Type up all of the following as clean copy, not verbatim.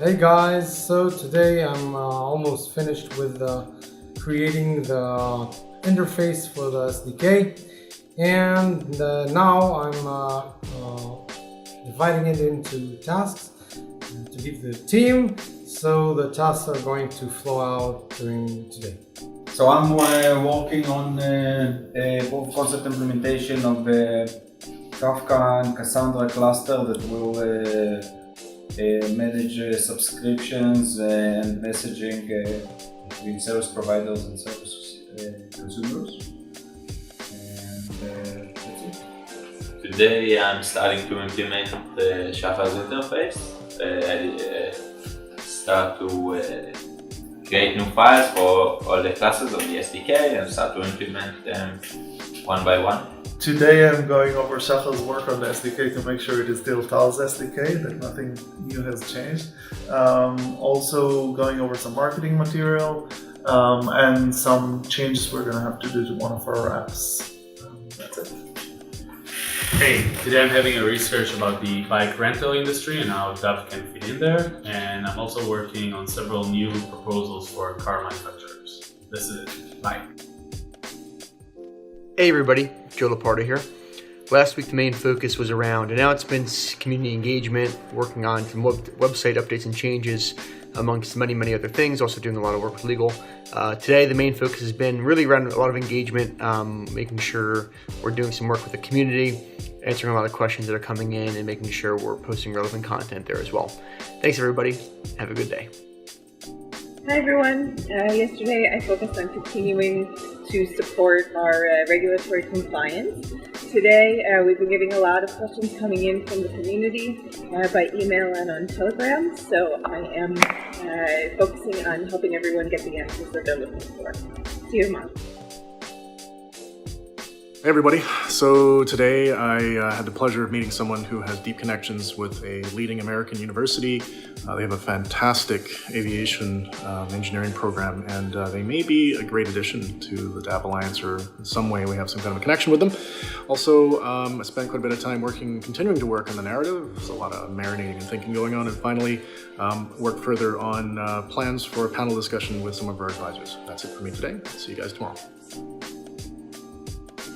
Hey guys, so today I'm almost finished with creating the interface for the SDK, and now I'm dividing it into tasks to give the team, so the tasks are going to flow out during today. So I'm working on a proof of concept implementation of the Kafka and Cassandra cluster that will manage subscriptions and messaging between service providers and service consumers. And that's it. Today I'm starting to implement the Shafar's interface. I start to create new files for all the classes of the SDK and start to implement them one by one. Today I'm going over Shachar's work on the SDK to make sure it is still Tal's SDK, that nothing new has changed. Also going over some marketing material and some changes we're going to have to do to one of our apps. That's it. Hey, today I'm having a research about the bike rental industry and how DAV can fit in there, and I'm also working on several new proposals for car manufacturers. This is it. Bye. Hey everybody, Joe Laporta here. Last week the main focus was around announcements, community engagement, working on some website updates and changes, amongst many other things, also doing a lot of work with legal. Today the main focus has been really around a lot of engagement, making sure we're doing some work with the community, answering a lot of questions that are coming in, and making sure we're posting relevant content there as well. Thanks everybody, have a good day. Hi everyone. Yesterday I focused on continuing to support our regulatory compliance. Today we've been getting a lot of questions coming in from the community by email and on Telegram, so I am focusing on helping everyone get the answers that they're looking for. See you tomorrow. Hey everybody, so today I had the pleasure of meeting someone who has deep connections with a leading American university. They have a fantastic aviation engineering program, and they may be a great addition to the DAV Alliance, or in some way we have some kind of a connection with them. Also, I spent quite a bit of time continuing to work on the narrative. There's a lot of marinating and thinking going on, and finally worked further on plans for a panel discussion with some of our advisors. That's it for me today. See you guys tomorrow.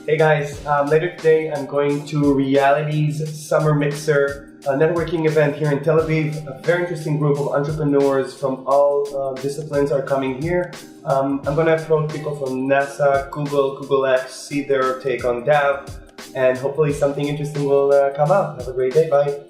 Hey guys, later today I'm going to Reality's Summer Mixer, a networking event here in Tel Aviv. A very interesting group of entrepreneurs from all disciplines are coming here. I'm going to approach people from NASA, Google X, see their take on DAV, and hopefully something interesting will come out. Have a great day, bye.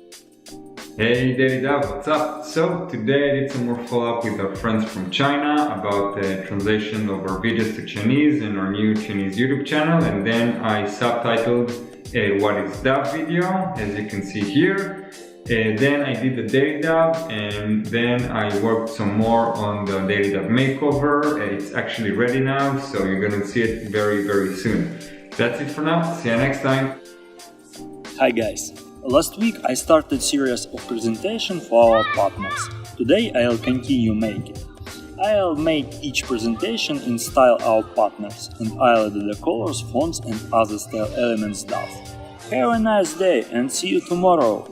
Hey DailyDAV, what's up? So today I did some more follow-up with our friends from China about the translation of our videos to Chinese in our new Chinese YouTube channel, and then I subtitled what is DAV video, as you can see here. Then I did the DailyDAV, and then I worked some more on the DailyDAV makeover. It's actually ready now, so you're gonna see it very soon. That's it for now, see you next time. Hi guys. Last week I started a series of presentations for our partners. Today I'll continue making. I'll make each presentation in style our partners, and I'll add the colors, fonts and other style elements DAV. Have a nice day and see you tomorrow!